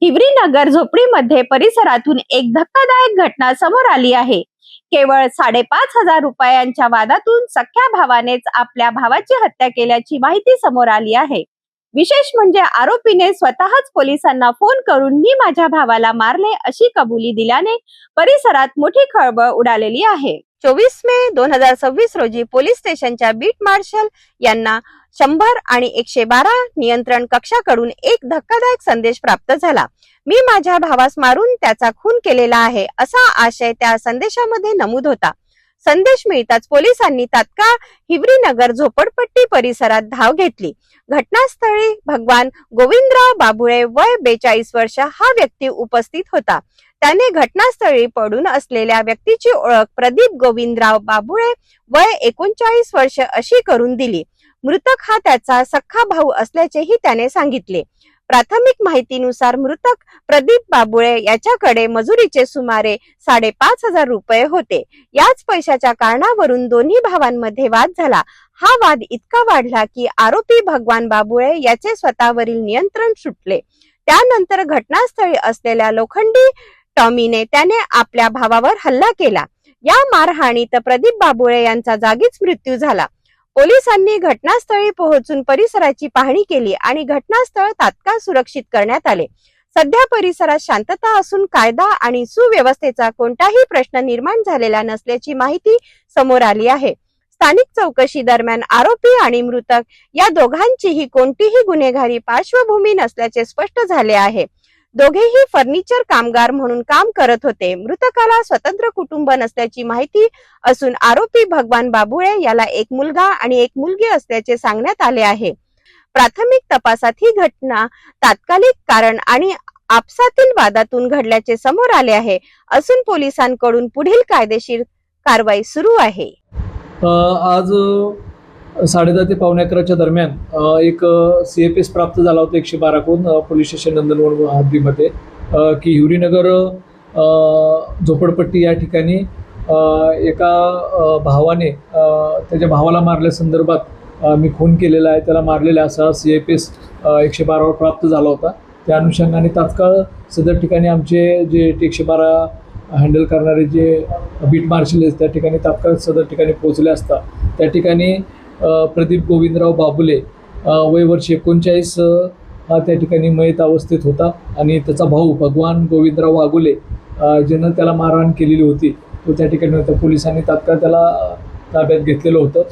हिवरी नगर झोपडीमध्ये परिसरातून एक धक्कादायक घटना समोर आली आहे। केवळ 5,500 रुपयांच्या वादातून सख्या भावानेच आपल्या भावाची हत्या केल्याची माहिती समोर आली आहे। विशेष म्हणजे आरोपीने स्वतःच पोलिसांना फोन करून मी माझ्या भावाला मारले अशी कबुली दिल्याने परिसरात मोठी खळबळ उडालेली आहे। 24 मे 2026 रोजी पोलीस स्टेशनच्या बीट मार्शल यांना 100 आणि 112 नियंत्रण कक्षाकडून एक धक्कादायक संदेश प्राप्त झाला। मी माझ्या भावास मारून त्याचा खून केलेला आहे असा आशय त्या संदेशामध्ये नमूद होता। संदेश मिळताच पोलिसांनी तात्काळ हिवरी नगर झोपडपट्टी परिसरात धाव घेतली। घटनास्थळी भगवान गोविंदराव बाबुळे वय 42 वर्ष हा व्यक्ती उपस्थित होता। त्याने घटनास्थळी पडून असलेल्या व्यक्तीची ओळख प्रदीप गोविंदराव बाबुळे वय 39 वर्ष अशी करून दिली। मृतक हा त्याचा सख्खा भाऊ असल्याचेही त्याने सांगितले। प्राथमिक माहितीनुसार मृतक प्रदीप बाबुळे याच्याकडे मजुरीचे सुमारे 5,500 रुपये होते। याच पैशाच्या कारणावरून दोन्ही भावांमध्ये वाद झाला। हा वाद इतका वाढला की आरोपी भगवान बाबुळे याचे स्वतःवरील नियंत्रण सुटले। त्यानंतर घटनास्थळी असलेल्या लोखंडी टॉमीने त्याने आपल्या भावावर हल्ला केला। या मारहाणीत प्रदीप बाबुळे यांचा जागीच मृत्यू झाला। पोलिसांनी घटनास्थळी पोहोचून परिसराची पाहणी केली आणि घटनास्थळ तात्काळ सुरक्षित करण्यात आले। सध्या परिसरात शांतता असून कायदा आणि सुव्यवस्थेचा कोणताही प्रश्न निर्माण झालेला नसल्याची माहिती समोर आली आहे। स्थानिक चौकशी दरम्यान आरोपी आणि मृतक या दोघांचीही कोणतीही गुन्हेगारी पार्श्वभूमी नसल्याचे स्पष्ट झाले आहे। दोघेही फर्निचर कामगार म्हणून काम करत होते। मृतकाला स्वतंत्र कुटुंब नसल्याची माहिती असून आरोपी भगवान बाबुळे याला एक मुलगा आणि एक मुलगी असल्याचे सांगण्यात आले आहे। प्राथमिक तपासात ही घटना तात्कालिक कारण आणि आपसातील वादातून घडल्याचे समोर आले आहे असून पोलिसांकडून पुढील कायदेशीर कारवाई सुरू आहे। आज 10:30 ते 11:15 दरम्यान एक CFS प्राप्त झाला होता 112 कडून पोलीस स्टेशन नंदनवन हद्दीमध्ये की हिवरीनगर झोपडपट्टी या ठिकाणी एका भावाने त्याच्या भावाला मारल्यासंदर्भात मी खून केलेला आहे, त्याला मारलेला असा CFS 112 वर प्राप्त झाला होता। त्या अनुषंगाने तात्काळ सदर ठिकाणी आमचे जे 112 हँडल करणारे जे बीट मार्शल आहेत त्या ठिकाणी तात्काळ सदर ठिकाणी पोहोचले असता त्या ठिकाणी प्रदीप गोविंदराव बाबुले वय वर्ष 39 हा त्या ठिकाणी मयत अवस्थेत होता आणि त्याचा भाऊ भगवान गोविंदराव वाघुले ज्यानं त्याला मारहाण केलेली होती तो त्या ठिकाणी होता। पोलिसांनी तात्काळ त्याला ताब्यात घेतलेलं होतं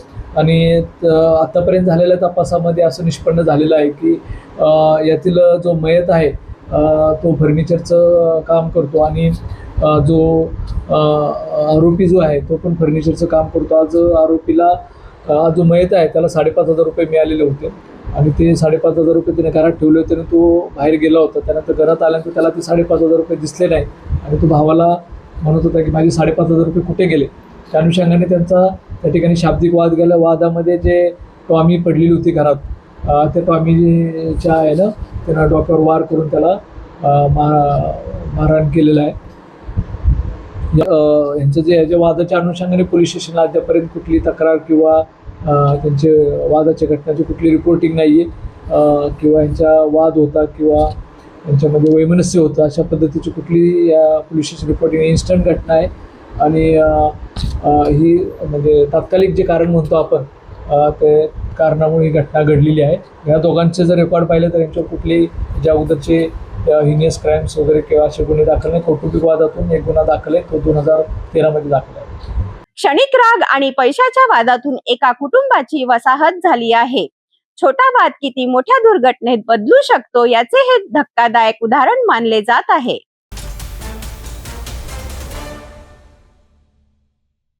आणि आतापर्यंत झालेल्या तपासामध्ये असं निष्पन्न झालेलं आहे की यातील जो मयत आहे तो फर्निचरचं काम करतो आणि जो आरोपी जो आहे तो पण फर्निचरचं काम करतो। आज आरोपीला जो मयत आहे त्याला 5,500 रुपये मिळालेले होते आणि ते 5,500 रुपये त्याने घरात ठेवले होते आणि तो बाहेर गेला होता। त्यानंतर घरात आल्यानंतर त्याला ते 5,500 रुपये दिसले नाही आणि तो भावाला म्हणत होता की माझे 5,500 रुपये कुठे गेले। त्या अनुषंगाने त्यांचा त्या ठिकाणी शाब्दिक वाद गेला। वादामध्ये जे टॉमी पडलेली होती घरात त्या टॉमीच्या आहे ना त्यानं डोक्यावर वार करून त्याला मारहाण केलेलं आहे। यांचं जे याच्या वादाच्या अनुषंगाने पोलीस स्टेशनला अद्यापर्यंत कुठली तक्रार किंवा त्यांचे वादाच्या घटनाची कुठली रिपोर्टिंग नाही आहे किंवा यांचा वाद होता किंवा यांच्यामध्ये वैमनस्य होतं अशा पद्धतीची कुठली या पोलीस स्टेशन रिपोर्टिंग इन्स्टंट घटना आहे आणि ही म्हणजे तात्कालिक जे कारण म्हणतो आपण ते कारणामुळे ही घटना घडलेली आहे। या दोघांचे जर रेकॉर्ड पाहिलं तर यांच्यावर कुठली ज्या अगोदरचे हिनियस क्राईम्स वगैरे किंवा असे गुन्हे दाखल नाही। कौटुंबिक वादातून एक गुन्हा दाखल आहे तो 2013 मध्ये दाखल आहे। क्षणिक राग आणि पैशाच्या वादातून एका कुटुंबाची वसाहत झाली आहे। छोटा वाद किती मोठ्या दुर्घटनेत बदलू शकतो याचे हे धक्कादायक उदाहरण मानले जात आहे।